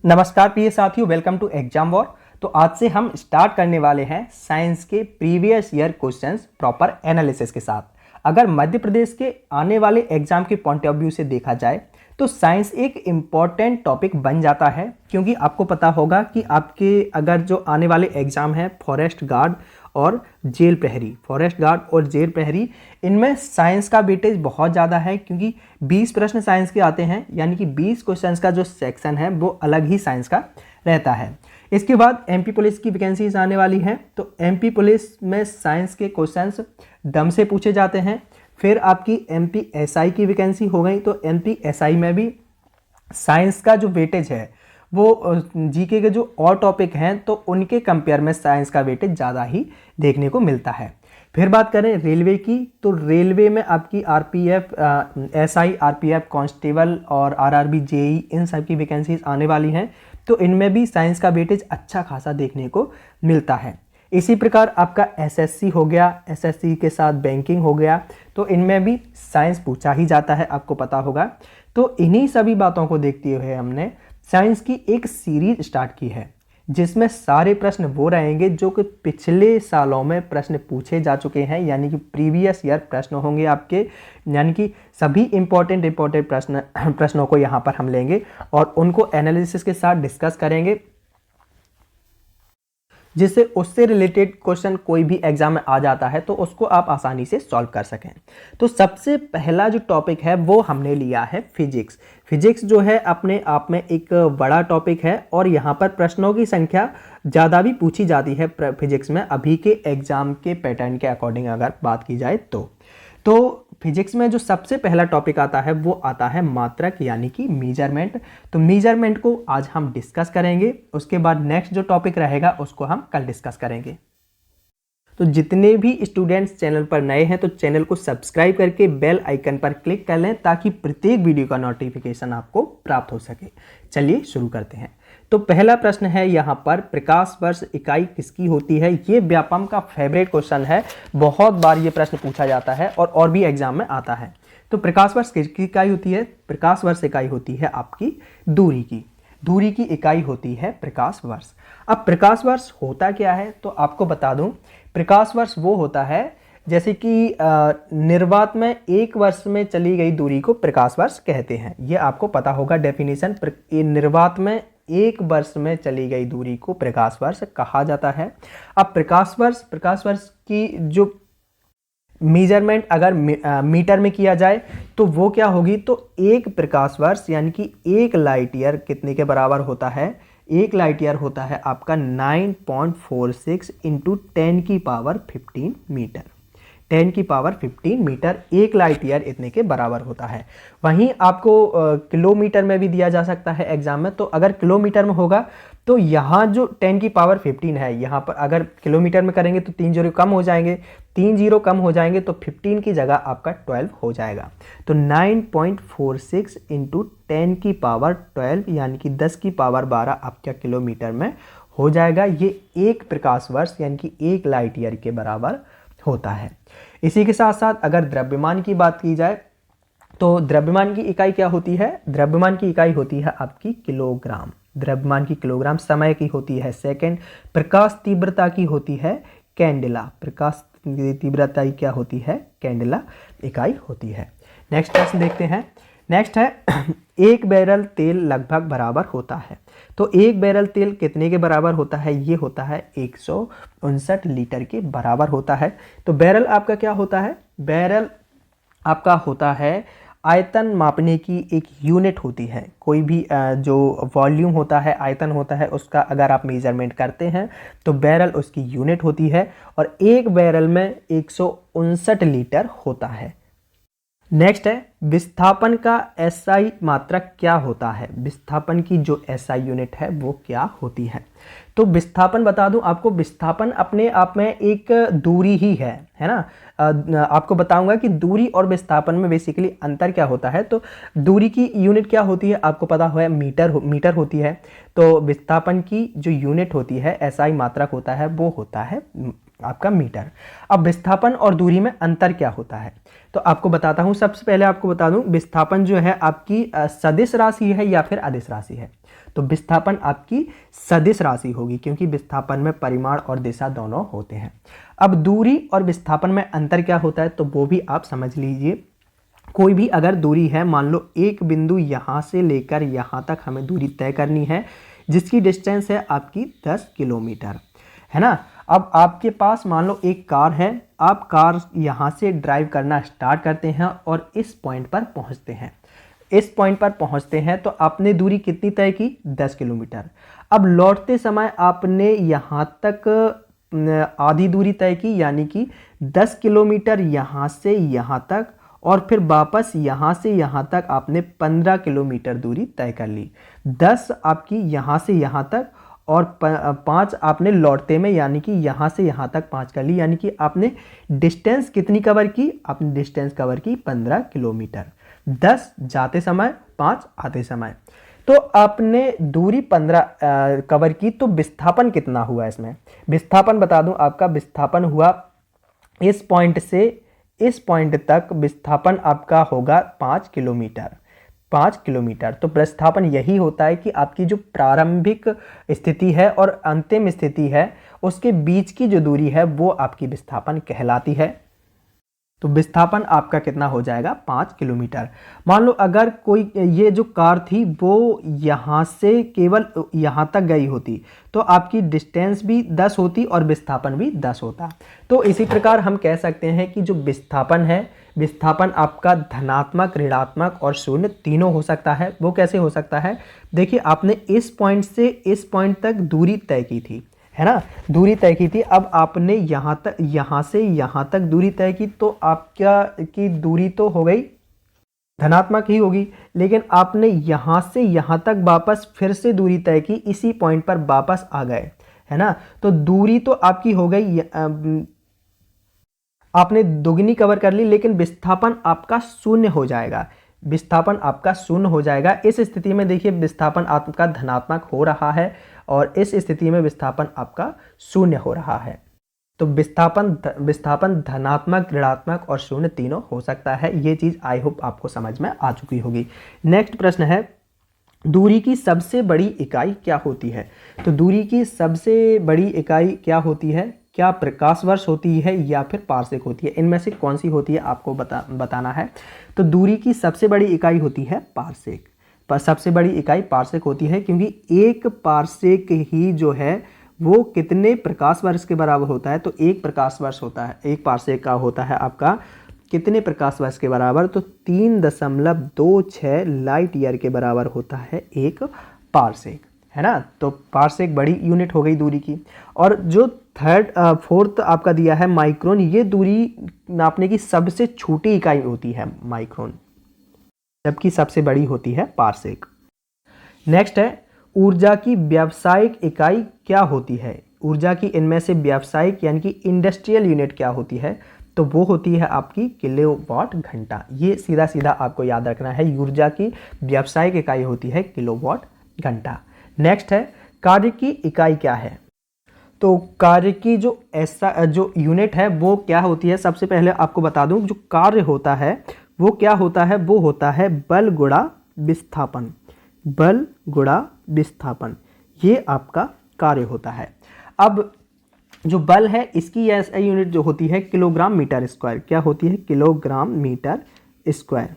नमस्कार प्रिय साथियों, वेलकम टू एग्जाम वॉर। तो आज से हम स्टार्ट करने वाले हैं साइंस के previous year questions proper analysis के साथ। अगर मध्य प्रदेश के आने वाले एग्जाम के पॉइंट ऑफ व्यू से देखा जाए तो साइंस एक इम्पॉर्टेंट टॉपिक बन जाता है, क्योंकि आपको पता होगा कि आपके अगर जो आने वाले एग्जाम हैं फॉरेस्ट गार्ड और जेल प्रहरी, फॉरेस्ट गार्ड और जेल प्रहरी, इनमें साइंस का वेटेज बहुत ज़्यादा है, क्योंकि 20 प्रश्न साइंस के आते हैं, यानी कि 20 क्वेश्चंस का जो सेक्शन है वो अलग ही साइंस का रहता है। इसके बाद एमपी पुलिस की वैकेंसीज आने वाली हैं, तो एमपी पुलिस में साइंस के क्वेश्चंस दम से पूछे जाते हैं। फिर आपकी एमपी एसआई की वैकेंसी हो गई, तो एमपी एसआई में भी साइंस का जो वेटेज है वो जीके के जो और टॉपिक हैं तो उनके कंपेयर में साइंस का वेटेज ज़्यादा ही देखने को मिलता है। फिर बात करें रेलवे की, तो रेलवे में आपकी आरपीएफ, एसआई, आरपीएफ कांस्टेबल और आरआरबी, जेई, इन सब की वैकेंसीज आने वाली हैं, तो इनमें भी साइंस का वेटेज अच्छा खासा देखने को मिलता है। इसी प्रकार आपका एसएससी हो गया, एसएससी के साथ बैंकिंग हो गया, तो इनमें भी साइंस पूछा ही जाता है, आपको पता होगा। तो इन्हीं सभी बातों को देखते हुए हमने साइंस की एक सीरीज स्टार्ट की है, जिसमें सारे प्रश्न वो रहेंगे जो कि पिछले सालों में प्रश्न पूछे जा चुके हैं, यानी कि प्रीवियस ईयर प्रश्न होंगे आपके, यानी कि सभी इंपॉर्टेंट प्रश्नों को यहाँ पर हम लेंगे और उनको एनालिसिस के साथ डिस्कस करेंगे, जिससे उससे रिलेटेड क्वेश्चन कोई भी एग्जाम में आ जाता है तो उसको आप आसानी से सॉल्व कर सकें। तो सबसे पहला जो टॉपिक है वो हमने लिया है फिजिक्स। फिजिक्स जो है अपने आप में एक बड़ा टॉपिक है और यहाँ पर प्रश्नों की संख्या ज़्यादा भी पूछी जाती है फिजिक्स में, अभी के एग्जाम के पैटर्न के अकॉर्डिंग अगर बात की जाए तो फिजिक्स में जो सबसे पहला टॉपिक आता है वो आता है मात्रक, यानी कि मीजरमेंट। तो मीजरमेंट को आज हम डिस्कस करेंगे, उसके बाद नेक्स्ट जो टॉपिक रहेगा उसको हम कल डिस्कस करेंगे। तो जितने भी स्टूडेंट्स चैनल पर नए हैं तो चैनल को सब्सक्राइब करके बेल आइकन पर क्लिक कर लें, ताकि प्रत्येक वीडियो का नोटिफिकेशन आपको प्राप्त हो सके। चलिए शुरू करते हैं। तो पहला प्रश्न है यहाँ पर, प्रकाश वर्ष इकाई किसकी होती है? ये व्यापम का फेवरेट क्वेश्चन है, बहुत बार ये प्रश्न पूछा जाता है और भी एग्जाम में आता है। तो प्रकाश वर्ष किसकी इकाई होती है? प्रकाश वर्ष इकाई होती है आपकी दूरी की इकाई होती है प्रकाश वर्ष। अब प्रकाश वर्ष होता क्या है तो आपको बता दूं, प्रकाश वर्ष वो होता है जैसे कि निर्वात में एक वर्ष में चली गई दूरी को प्रकाश वर्ष कहते हैं। ये आपको पता होगा डेफिनेशन, निर्वात में एक वर्ष में चली गई दूरी को प्रकाश वर्ष कहा जाता है। अब प्रकाश वर्ष की जो मेजरमेंट अगर मीटर में किया जाए तो वो क्या होगी, तो एक प्रकाश वर्ष यानी कि एक लाइट ईयर कितने के बराबर होता है? एक लाइट ईयर होता है आपका 9.46 इंटू 10 की पावर 15 मीटर। 10 की पावर 15 मीटर एक लाइट ईयर इतने के बराबर होता है। वहीं आपको किलोमीटर में भी दिया जा सकता है एग्जाम में, तो अगर किलोमीटर में होगा तो यहाँ जो 10 की पावर 15 है, यहाँ पर अगर किलोमीटर में करेंगे तो 3 जीरो कम हो जाएंगे, 3 जीरो कम हो जाएंगे तो 15 की जगह आपका 12 हो जाएगा। तो 9.46 इंटू 10 की पावर 12 यानी कि 10 की पावर 12 आपका किलोमीटर में हो जाएगा। ये एक प्रकाश वर्ष यानी कि एक लाइट ईयर के बराबर होता है। इसी के साथ साथ अगर द्रव्यमान की बात की जाए तो द्रव्यमान की इकाई क्या होती है? द्रव्यमान की इकाई होती है आपकी किलोग्राम। द्रव्यमान की किलोग्राम, समय की होती है सेकंड, प्रकाश तीव्रता की होती है कैंडेला। प्रकाश तीव्रता क्या होती है? कैंडेला इकाई होती है। नेक्स्ट प्रश्न देखते हैं। नेक्स्ट है एक बैरल तेल लगभग बराबर होता है। तो एक बैरल तेल कितने के बराबर होता है? ये होता है 159 लीटर के बराबर होता है। तो बैरल आपका क्या होता है? बैरल आपका होता है आयतन मापने की एक यूनिट होती है। कोई भी जो वॉल्यूम होता है, आयतन होता है, उसका अगर आप मेजरमेंट करते हैं तो बैरल उसकी यूनिट होती है और एक बैरल में 159 लीटर होता है। नेक्स्ट है विस्थापन का एसआई मात्रक क्या होता है? विस्थापन की जो एसआई यूनिट है वो क्या होती है? तो विस्थापन बता दूं आपको, विस्थापन अपने आप में एक दूरी ही है ना। आपको बताऊंगा कि दूरी और विस्थापन में बेसिकली अंतर क्या होता है। तो दूरी की यूनिट क्या होती है आपको पता है, मीटर होती है। तो विस्थापन की जो यूनिट होती है, एसआई मात्रक होता है, वो होता है आपका मीटर। अब विस्थापन और दूरी में अंतर क्या होता है तो आपको बताता हूं। सबसे पहले आपको बता दूं विस्थापन जो है आपकी सदिश राशि है या फिर अदिश राशि है। तो विस्थापन आपकी सदिश राशि होगी क्योंकि विस्थापन में परिमाण और दिशा दोनों होते हैं। अब दूरी और विस्थापन में अंतर क्या होता है तो वो भी आप समझ लीजिए। कोई भी अगर दूरी है, मान लो एक बिंदु यहाँ से लेकर यहाँ तक हमें दूरी तय करनी है जिसकी डिस्टेंस है आपकी 10 किलोमीटर, है ना। अब आपके पास मान लो एक कार है, आप कार यहाँ से ड्राइव करना स्टार्ट करते हैं और इस पॉइंट पर पहुँचते हैं। इस पॉइंट पर पहुँचते हैं तो आपने दूरी कितनी तय की 10 किलोमीटर। अब लौटते समय आपने यहाँ तक आधी दूरी तय की यानी कि 10 किलोमीटर यहाँ से यहाँ तक और फिर वापस यहाँ से यहाँ तक आपने 15 किलोमीटर दूरी तय कर ली। 10 आपकी यहाँ से यहाँ तक और 5 आपने लौटते में यानी कि यहाँ से यहाँ तक 5 कर ली, यानी कि आपने डिस्टेंस कितनी कवर की, आपने डिस्टेंस कवर की 15 किलोमीटर। 10 जाते समय, 5 आते समय। तो आपने दूरी 15 कवर की। तो विस्थापन कितना हुआ इसमें, विस्थापन बता दूं आपका विस्थापन हुआ इस पॉइंट से इस पॉइंट तक विस्थापन आपका होगा 5 किलोमीटर। 5 किलोमीटर। तो विस्थापन यही होता है कि आपकी जो प्रारंभिक स्थिति है और अंतिम स्थिति है उसके बीच की जो दूरी है वो आपकी विस्थापन कहलाती है। तो विस्थापन आपका कितना हो जाएगा 5 किलोमीटर। मान लो अगर कोई ये जो कार थी वो यहाँ से केवल यहाँ तक गई होती तो आपकी डिस्टेंस भी 10 होती और विस्थापन भी 10 होता। तो इसी प्रकार हम कह सकते हैं कि जो विस्थापन है, विस्थापन आपका धनात्मक, ऋणात्मक और शून्य तीनों हो सकता है। वो कैसे हो सकता है, देखिए आपने इस पॉइंट से इस पॉइंट तक दूरी तय की थी, है ना, दूरी तय की थी। अब आपने यहाँ से यहाँ तक दूरी तय की तो आपका की दूरी तो हो गई धनात्मक ही होगी, लेकिन आपने यहाँ से यहाँ तक वापस फिर से दूरी तय की, इसी पॉइंट पर वापस आ गए, है ना। तो दूरी तो आपकी हो गई, आपने दोगुनी कवर कर ली, लेकिन विस्थापन आपका शून्य हो जाएगा। विस्थापन आपका शून्य हो जाएगा। इस स्थिति में देखिए विस्थापन आपका धनात्मक हो रहा है और इस स्थिति में विस्थापन आपका शून्य हो रहा है। तो विस्थापन धनात्मक, ऋणात्मक और शून्य तीनों हो सकता है। ये चीज आई होप आपको समझ में आ चुकी होगी। नेक्स्ट प्रश्न है, दूरी की सबसे बड़ी इकाई क्या होती है। तो दूरी की सबसे बड़ी इकाई क्या होती है, क्या प्रकाश वर्ष होती है या फिर पारसेक होती है, इनमें से कौन सी होती है आपको बताना है। तो दूरी की सबसे बड़ी इकाई होती है पारसेक। पर सबसे बड़ी इकाई पारसेक होती है क्योंकि एक पारसेक ही जो है वो कितने प्रकाश वर्ष के बराबर होता है। तो एक प्रकाश वर्ष होता है, एक पारसेक का होता है आपका कितने प्रकाश वर्ष के बराबर, तो 3.26 लाइट ईयर के बराबर होता है एक पारसेक, है ना। तो पारसेक बड़ी यूनिट हो गई दूरी की। और जो फोर्थ आपका दिया है माइक्रोन, ये दूरी नापने की सबसे छोटी इकाई होती है माइक्रोन, जबकि सबसे बड़ी होती है पारसेक। नेक्स्ट है, ऊर्जा की व्यावसायिक इकाई क्या होती है। ऊर्जा की इनमें से व्यावसायिक यानी कि इंडस्ट्रियल यूनिट क्या होती है, तो वो होती है आपकी किलोवाट घंटा। ये सीधा सीधा आपको याद रखना है, ऊर्जा की व्यावसायिक इकाई होती है किलोवाट घंटा। नेक्स्ट है, कार्य की इकाई क्या है। तो कार्य की जो यूनिट है वो क्या होती है, सबसे पहले आपको बता दूं जो कार्य होता है वो क्या होता है, वो होता है बल गुणा विस्थापन। बल गुणा विस्थापन, ये आपका कार्य होता है। अब जो बल है इसकी एसआई यूनिट जो होती है किलोग्राम मीटर स्क्वायर, क्या होती है किलोग्राम मीटर स्क्वायर।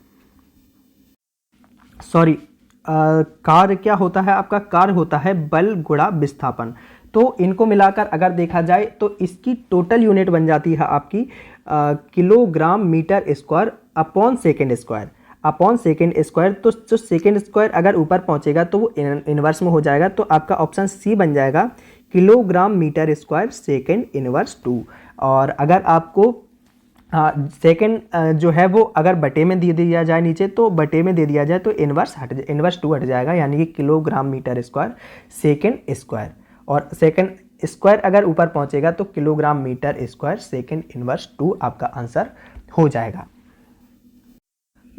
सॉरी, कार्य क्या होता है आपका, कार्य होता है बल गुणा विस्थापन। तो इनको मिलाकर अगर देखा जाए तो इसकी टोटल यूनिट बन जाती है आपकी kilogram metre square upon second square. Upon second square, तो जो सेकेंड स्क्वायर अगर ऊपर पहुंचेगा तो वो इनवर्स में हो जाएगा। तो आपका ऑप्शन सी बन जाएगा kilogram metre square second inverse 2। और अगर आपको सेकेंड जो है वो अगर बटे में दे दिया जाए नीचे, तो बटे में दे दिया जाए तो इनवर्स 2 हट जाएगा, यानी कि kilogram metre square second square. और सेकेंड स्क्वायर अगर ऊपर पहुंचेगा तो kilogram metre square second inverse 2 आपका आंसर हो जाएगा।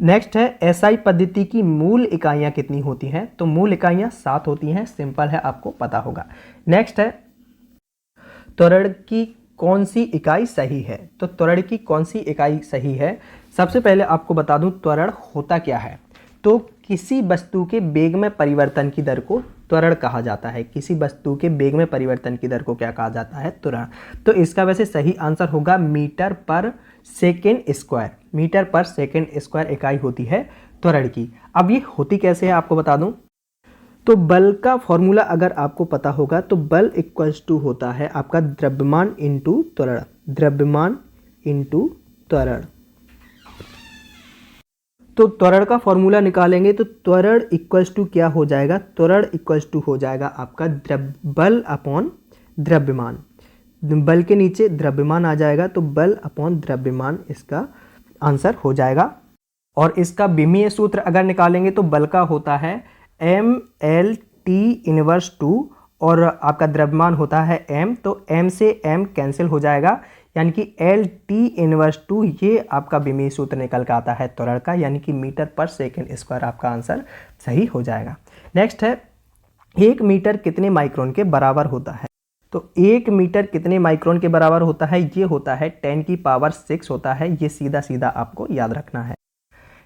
नेक्स्ट है, एसआई पद्धति की मूल इकाइयां कितनी होती हैं। तो मूल इकाइयां 7 होती हैं, सिंपल है आपको पता होगा। नेक्स्ट है, त्वरण की कौन सी इकाई सही है? तो त्वरण की कौन सी इकाई सही है? सबसे पहले आपको बता दूं त्वरण होता क्या है। तो किसी वस्तु के वेग में परिवर्तन की दर को त्वरण कहा जाता है। किसी वस्तु के वेग में परिवर्तन की दर को क्या कहा जाता है? त्वरण। तो इसका वैसे सही आंसर होगा मीटर पर सेकेंड स्क्वायर। मीटर पर सेकेंड स्क्वायर इकाई होती है त्वरण की। अब ये होती कैसे है आपको बता दूं। तो बल का फॉर्मूला अगर आपको पता होगा तो बल इक्वल्स टू होता है आपका द्रव्यमान इंटू त्वरण। द्रव्यमान इंटू त्वरण। तो त्वरण का फॉर्मूला निकालेंगे तो त्वरण इक्वल्स टू क्या हो जाएगा? त्वरण इक्वल्स टू हो जाएगा आपका बल अपॉन द्रव्यमान। बल के नीचे द्रव्यमान आ जाएगा तो बल अपॉन द्रव्यमान इसका आंसर हो जाएगा। और इसका विमीय सूत्र अगर निकालेंगे तो बल का होता है mL/T⁻², और आपका द्रव्यमान होता है m, तो m से m कैंसिल हो जाएगा, यानी कि L/T⁻² ये आपका विमीय सूत्र निकल के आता है त्वरण का, यानी कि मीटर पर सेकेंड स्क्वायर आपका आंसर सही हो जाएगा। नेक्स्ट है 1 मीटर कितने माइक्रोन के बराबर होता है? तो 1 मीटर कितने माइक्रोन के बराबर होता है? ये होता है 10⁶ होता है। ये सीधा सीधा आपको याद रखना है।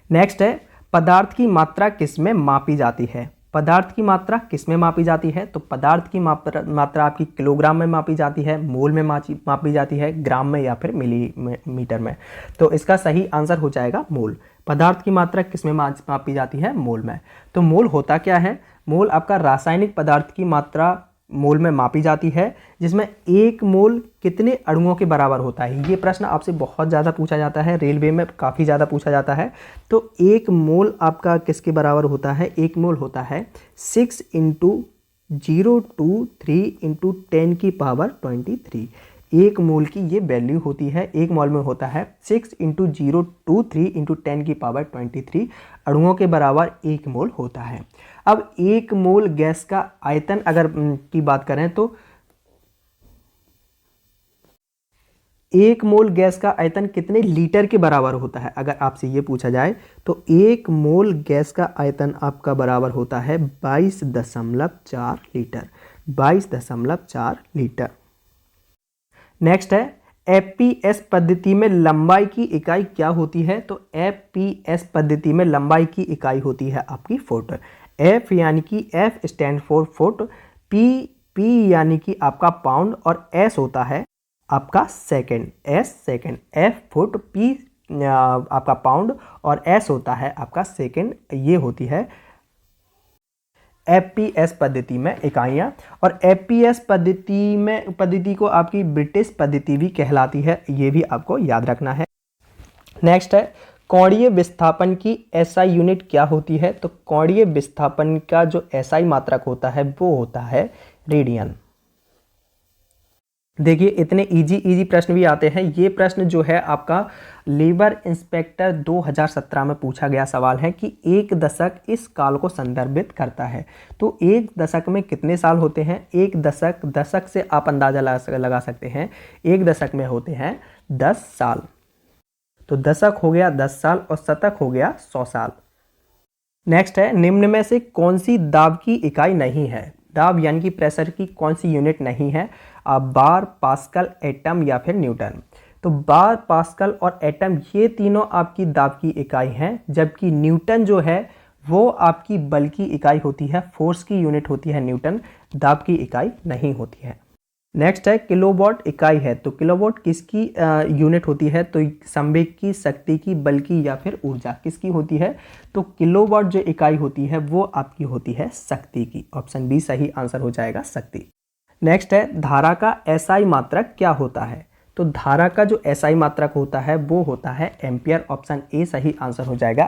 नेक्स्ट है पदार्थ की मात्रा किस में मापी जाती है? पदार्थ की मात्रा किस में मापी जाती है? तो पदार्थ की मात्रा आपकी किलोग्राम में मापी जाती है, मोल में मापी जाती है, ग्राम में या फिर मिलीमीटर में। तो इसका सही आंसर हो जाएगा मोल। पदार्थ की मात्रा किस में मापी जाती है? मोल में। तो मोल होता क्या है? मोल आपका रासायनिक पदार्थ की मात्रा मोल में मापी जाती है, जिसमें 1 मोल कितने अणुओं के बराबर होता है। ये प्रश्न आपसे बहुत ज़्यादा पूछा जाता है, रेलवे में काफ़ी ज़्यादा पूछा जाता है। तो 1 मोल आपका किसके बराबर होता है? 1 मोल होता है 6 × 023 × 10⁻23। 1 मोल की ये वैल्यू होती है। 1 मोल में होता है 6 × 023 × 10⁻23 अणुओं के बराबर 1 मोल होता है। अब 1 मोल गैस का आयतन अगर की बात करें तो 1 मोल गैस का आयतन कितने लीटर के बराबर होता है? अगर आपसे ये पूछा जाए तो 1 मोल गैस का आयतन आपका बराबर होता है 22.4 लीटर। 22.4 लीटर। नेक्स्ट है एफपीएस पद्धति में लंबाई की इकाई क्या होती है? तो एफपीएस पद्धति में लंबाई की इकाई होती है आपकी फुट। एफ यानी कि F stand for foot, P यानी कि आपका पाउंड, और एस होता है आपका second. S second, F foot, P आपका पाउंड, और एस होता है आपका सेकंड। ये होती है एफपीएस पद्धति में इकाइयाँ। और एफपीएस पद्धति को आपकी ब्रिटिश पद्धति भी कहलाती है, ये भी आपको याद रखना है। नेक्स्ट है कोणीय विस्थापन की एसआई यूनिट क्या होती है? तो कोणीय विस्थापन का जो एसआई मात्रक होता है वो होता है रेडियन। देखिए इतने इजी प्रश्न भी आते हैं। ये प्रश्न जो है आपका लेबर इंस्पेक्टर 2017 में पूछा गया सवाल है कि 1 दशक इस काल को संदर्भित करता है। तो 1 दशक में कितने साल होते हैं? 1 दशक से आप अंदाजा लगा सकते हैं। 1 दशक में होते हैं 10 साल। तो दशक हो गया 10 साल और शतक हो गया 100 साल। नेक्स्ट है निम्न में से कौन सी दाब की इकाई नहीं है? दाब यानी कि प्रेशर की कौन सी यूनिट नहीं है? बार, पास्कल, एटम या फिर न्यूटन। तो बार, पास्कल और एटम ये तीनों आपकी दाब की इकाई हैं, जबकि न्यूटन जो है वो आपकी बल की इकाई होती है, फोर्स की यूनिट होती है न्यूटन, दाब की इकाई नहीं होती है। नेक्स्ट है किलोवाट इकाई है। तो किलोवाट किसकी यूनिट होती है? तो संवेग की, शक्ति की, बल की या फिर ऊर्जा किसकी होती है? तो किलोवाट जो इकाई होती है वो आपकी होती है शक्ति की। ऑप्शन बी सही आंसर हो जाएगा, शक्ति। नेक्स्ट है धारा का एसआई मात्रक क्या होता है? तो धारा का जो एसआई मात्रक होता है वो होता है एम्पियर। ऑप्शन ए सही आंसर हो जाएगा,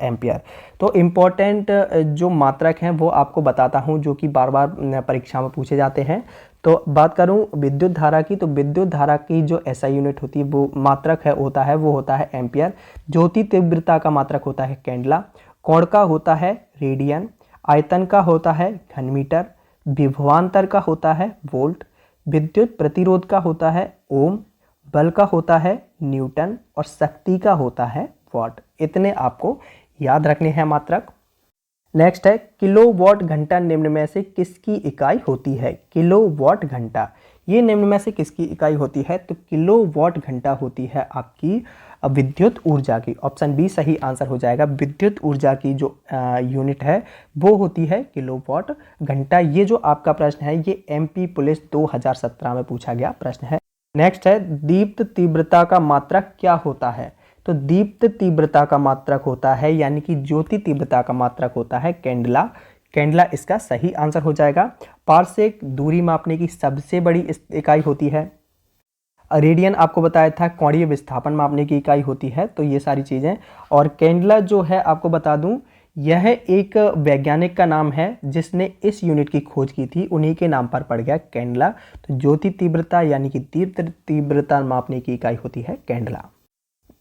एम्पियर। तो इम्पोर्टेंट जो मात्रक हैं वो आपको बताता हूँ, जो कि बार बार परीक्षा में पूछे जाते हैं। तो बात करूँ विद्युत धारा की, तो विद्युत धारा की जो एसआई यूनिट होती है वो मात्रक है होता है वो होता है एम्पियर। ज्योति तीव्रता का मात्रक होता है कैंडला। कोण का होता है रेडियन। आयतन का होता है घनमीटर। विभवांतर का होता है वोल्ट। विद्युत प्रतिरोध का होता है ओम। बल का होता है न्यूटन। और शक्ति का होता है वाट। इतने आपको याद रखने हैं मात्रक। नेक्स्ट है किलोवाट घंटा निम्न में से किसकी इकाई होती है? किलोवाट घंटा ये निम्न में से किसकी इकाई होती है? तो किलोवाट घंटा होती है आपकी विद्युत ऊर्जा की। ऑप्शन बी सही आंसर हो जाएगा। विद्युत ऊर्जा की जो यूनिट है वो होती है किलोवाट घंटा। ये जो आपका प्रश्न है ये एमपी पुलिस 2017 में पूछा गया प्रश्न है। नेक्स्ट है, दीप्त तीव्रता का मात्रक क्या होता है? तो दीप्त तीव्रता का मात्रक होता है, यानी कि ज्योति तीव्रता का मात्रक होता है कैंडला। कैंडला इसका सही आंसर हो जाएगा। पारसेक दूरी मापने की सबसे बड़ी इकाई होती है। रेडियन आपको बताया था कोणीय विस्थापन मापने की इकाई होती है। तो ये सारी चीज़ें, और कैंडला जो है आपको बता दूं, यह एक वैज्ञानिक का नाम है जिसने इस यूनिट की खोज की थी, उन्हीं के नाम पर पड़ गया कैंडला। तो ज्योति तीव्रता यानी कि दीप्त तीव्रता मापने की इकाई होती है कैंडला।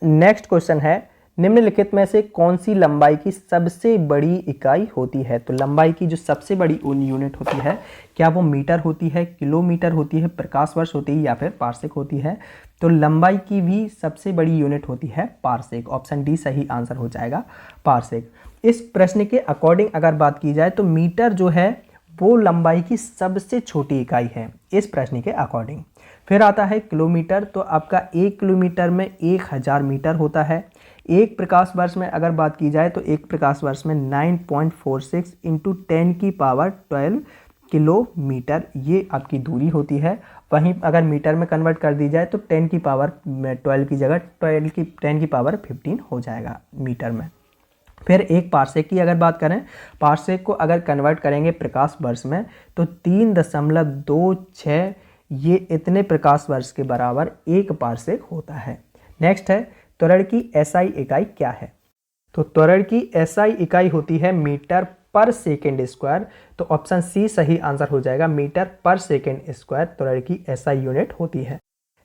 नेक्स्ट क्वेश्चन है, निम्नलिखित में से कौन सी लंबाई की सबसे बड़ी इकाई होती है? तो लंबाई की जो सबसे बड़ी यूनिट होती है, क्या वो मीटर होती है, किलोमीटर होती है, प्रकाश वर्ष होती है या फिर पारसेक होती है? तो लंबाई की भी सबसे बड़ी यूनिट होती है पारसेक। ऑप्शन डी सही आंसर हो जाएगा, पारसेक। इस प्रश्न के अकॉर्डिंग अगर बात की जाए तो मीटर जो है वो लंबाई की सबसे छोटी इकाई है इस प्रश्न के अकॉर्डिंग। फिर आता है किलोमीटर। तो आपका 1 किलोमीटर में 1000 मीटर होता है। एक प्रकाश वर्ष में अगर बात की जाए तो एक प्रकाश वर्ष में 9.46 इंटू 10 की पावर 12 किलोमीटर ये आपकी दूरी होती है। वहीं अगर मीटर में कन्वर्ट कर दी जाए तो 10 की पावर 12 की जगह 10 की पावर 15 हो जाएगा मीटर में। फिर एक पारसेक की अगर बात करें, पारसेक को अगर कन्वर्ट करेंगे प्रकाश वर्ष में तो 3.26 ये इतने प्रकाश वर्ष के बराबर एक पारसेक होता है। नेक्स्ट है, त्वरण की एसआई इकाई क्या है? तो त्वरण की एसआई इकाई होती है मीटर पर सेकेंड स्क्वायर। तो ऑप्शन सी सही आंसर हो जाएगा, मीटर पर सेकेंड स्क्वायर त्वरण की एसआई यूनिट होती है।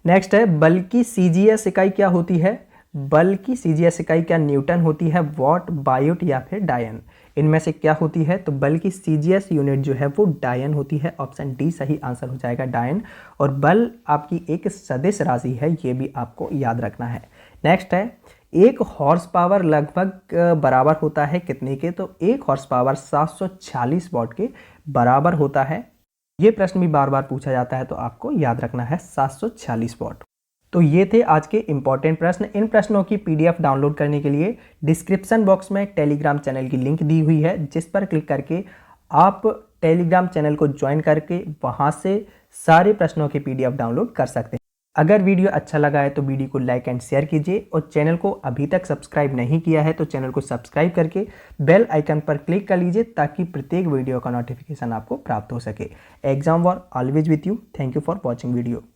नेक्स्ट है, बल की सीजीएस इकाई क्या होती है? बल की सीजीएस इकाई क्या न्यूटन होती है, वॉट, बायोट या फिर डायन? इनमें से क्या होती है? तो बल की सीजीएस यूनिट जो है वो डायन होती है। ऑप्शन डी सही आंसर हो जाएगा, डायन। और बल आपकी एक सदिश राशि है, ये भी आपको याद रखना है। नेक्स्ट है, एक हॉर्स पावर लगभग बराबर होता है कितने के? तो एक हॉर्स पावर 746 वॉट के बराबर होता है। ये प्रश्न भी बार बार पूछा जाता है तो आपको याद रखना है 746 वॉट। तो ये थे आज के इंपॉर्टेंट प्रश्न। इन प्रश्नों की पीडीएफ डाउनलोड करने के लिए डिस्क्रिप्शन बॉक्स में टेलीग्राम चैनल की लिंक दी हुई है, जिस पर क्लिक करके आप टेलीग्राम चैनल को ज्वाइन करके वहां से सारे प्रश्नों के पीडीएफ डाउनलोड कर सकते हैं। अगर वीडियो अच्छा लगा है तो वीडियो को लाइक एंड शेयर कीजिए, और चैनल को अभी तक सब्सक्राइब नहीं किया है तो चैनल को सब्सक्राइब करके बेल आइकन पर क्लिक कर लीजिए, ताकि प्रत्येक वीडियो का नोटिफिकेशन आपको प्राप्त हो सके। Exam war always with you. Thank you for watching video.